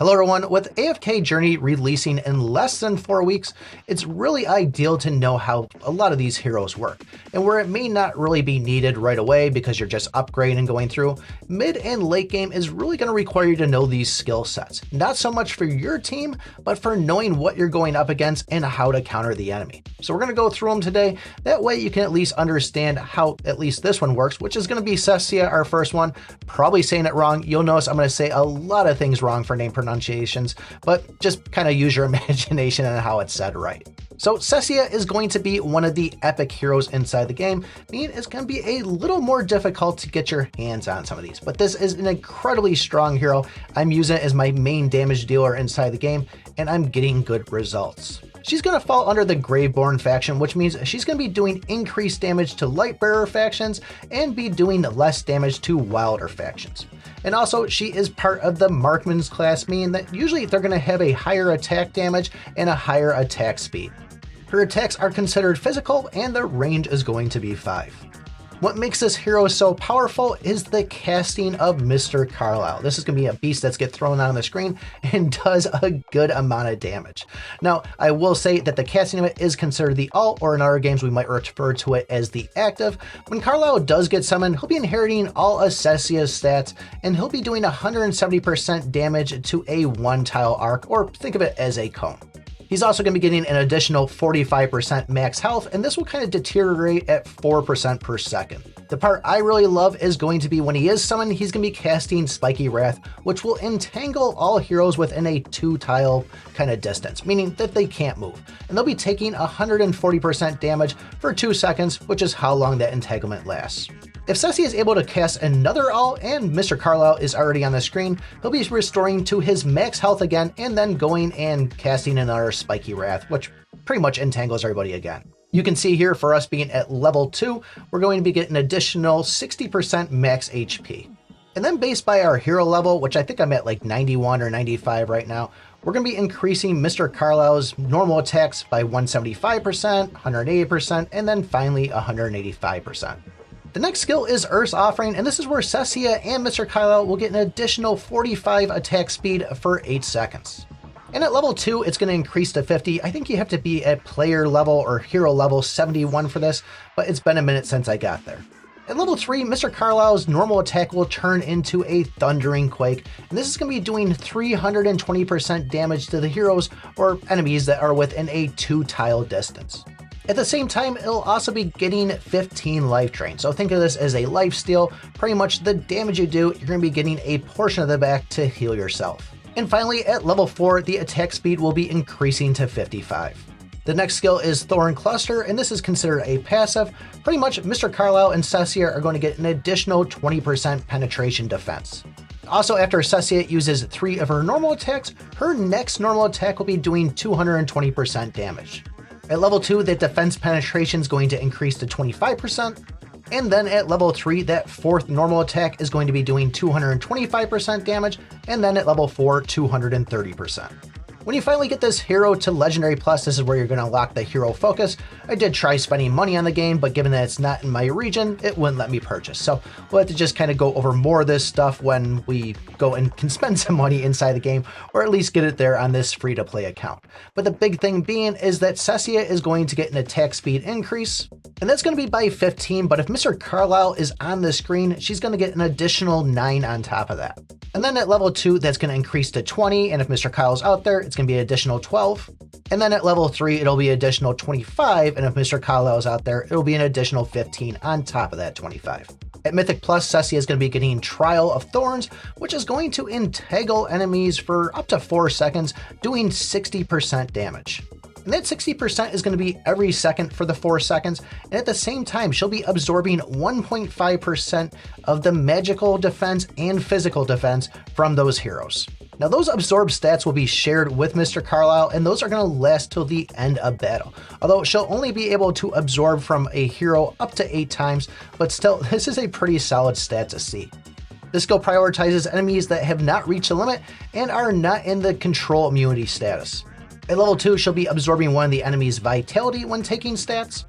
Hello everyone, with AFK Journey releasing in less than 4 weeks, it's really ideal to know how a lot of these heroes work, and where it may not really be needed right away because you're just upgrading and going through, mid and late game is really going to require you to know these skill sets, not so much for your team, but for knowing what you're going up against and how to counter the enemy. So we're going to go through them today, that way you can at least understand how at least this one works, which is going to be Cesia, our first one. Probably saying it wrong, you'll notice I'm going to say a lot of things wrong for name pronunciations, but just kind of use your imagination on how it's said right. So Cesia is going to be one of the epic heroes inside the game, meaning it's going to be a little more difficult to get your hands on some of these, but this is an incredibly strong hero. I'm using it as my main damage dealer inside the game, and I'm getting good results. She's going to fall under the Graveborn faction, which means she's going to be doing increased damage to Lightbearer factions and be doing less damage to Wilder factions. And also, she is part of the Marksman's class, meaning that usually they're going to have a higher attack damage and a higher attack speed. Her attacks are considered physical, and the range is going to be 5. What makes this hero so powerful is the casting of Mr. Carlisle. This is going to be a beast that's get thrown on the screen and does a good amount of damage. Now, I will say that the casting of it is considered the alt, or in other games we might refer to it as the active. When Carlisle does get summoned, he'll be inheriting all of Cesia's stats, and he'll be doing 170% damage to a 1-tile arc, or think of it as a cone. He's also going to be getting an additional 45% max health, and this will kind of deteriorate at 4% per second. The part I really love is going to be when he is summoned, he's going to be casting Spiky Wrath, which will entangle all heroes within a 2-tile kind of distance, meaning that they can't move. And they'll be taking 140% damage for 2 seconds, which is how long that entanglement lasts. If Cecia is able to cast another ult and Mr. Carlisle is already on the screen, he'll be restoring to his max health again and then going and casting another Spiky Wrath, which pretty much entangles everybody again. You can see here for us being at level 2, we're going to be getting an additional 60% max HP. And then based by our hero level, which I think I'm at like 91 or 95 right now, we're going to be increasing Mr. Carlisle's normal attacks by 175%, 180%, and then finally 185%. The next skill is Earth's Offering, and this is where Cecia and Mr. Carlisle will get an additional 45 attack speed for 8 seconds. And at level 2, it's going to increase to 50. I think you have to be at player level or hero level 71 for this, but it's been a minute since I got there. At level 3, Mr. Carlisle's normal attack will turn into a Thundering Quake, and this is going to be doing 320% damage to the heroes or enemies that are within a 2-tile distance. At the same time, it'll also be getting 15 life drain. So think of this as a life steal. Pretty much the damage you do, you're going to be getting a portion of the back to heal yourself. And finally, at level 4, the attack speed will be increasing to 55. The next skill is Thorn Cluster, and this is considered a passive. Pretty much Mr. Carlisle and Cecia are going to get an additional 20% penetration defense. Also, after Cecia uses 3 of her normal attacks, her next normal attack will be doing 220% damage. At level 2, that defense penetration is going to increase to 25%, and then at level 3, that 4th normal attack is going to be doing 225% damage, and then at level 4, 230%. When you finally get this hero to Legendary Plus, this is where you're going to unlock the hero focus. I did try spending money on the game, but given that it's not in my region, it wouldn't let me purchase. So we'll have to just kind of go over more of this stuff when we go and can spend some money inside the game, or at least get it there on this free-to-play account. But the big thing being is that Cecia is going to get an attack speed increase, and that's going to be by 15, but if Mr. Carlisle is on the screen, she's going to get an additional 9 on top of that. And then at level 2, that's going to increase to 20, and if Mr. Kyle's out there, it's going to be an additional 12. And then at level 3, it'll be an additional 25, and if Mr. Kyle's out there, it'll be an additional 15 on top of that 25. At Mythic Plus, Cecia is going to be getting Trial of Thorns, which is going to entangle enemies for up to 4 seconds, doing 60% damage. And that 60% is going to be every second for the 4 seconds, and at the same time, she'll be absorbing 1.5% of the magical defense and physical defense from those heroes. Now, those absorb stats will be shared with Mr. Carlisle, and those are going to last till the end of battle. Although she'll only be able to absorb from a hero up to 8 times, but still, this is a pretty solid stat to see. This skill prioritizes enemies that have not reached the limit and are not in the control immunity status. At level 2, she'll be absorbing one of the enemy's vitality when taking stats.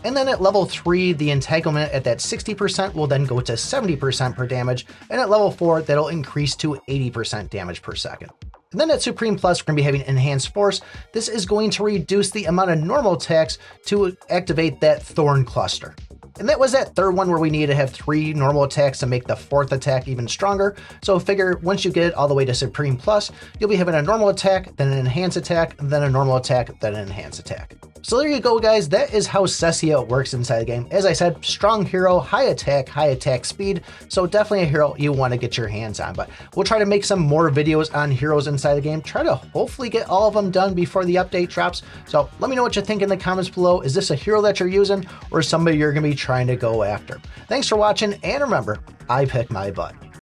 And then at level 3, the entanglement at that 60% will then go to 70% per damage, and at level 4, that'll increase to 80% damage per second. And then at Supreme Plus, we're going to be having Enhanced Force. This is going to reduce the amount of normal attacks to activate that Thorn cluster. And that was that third one where we needed to have 3 normal attacks to make the 4th attack even stronger. So figure once you get it all the way to Supreme Plus, you'll be having a normal attack, then an enhanced attack, then a normal attack, then an enhanced attack. So there you go, guys. That is how Cecia works inside the game. As I said, strong hero, high attack speed. So definitely a hero you want to get your hands on. But we'll try to make some more videos on heroes inside the game. Try to hopefully get all of them done before the update drops. So let me know what you think in the comments below. Is this a hero that you're using or somebody you're going to be trying to go after? Thanks for watching, and remember, I pick my butt.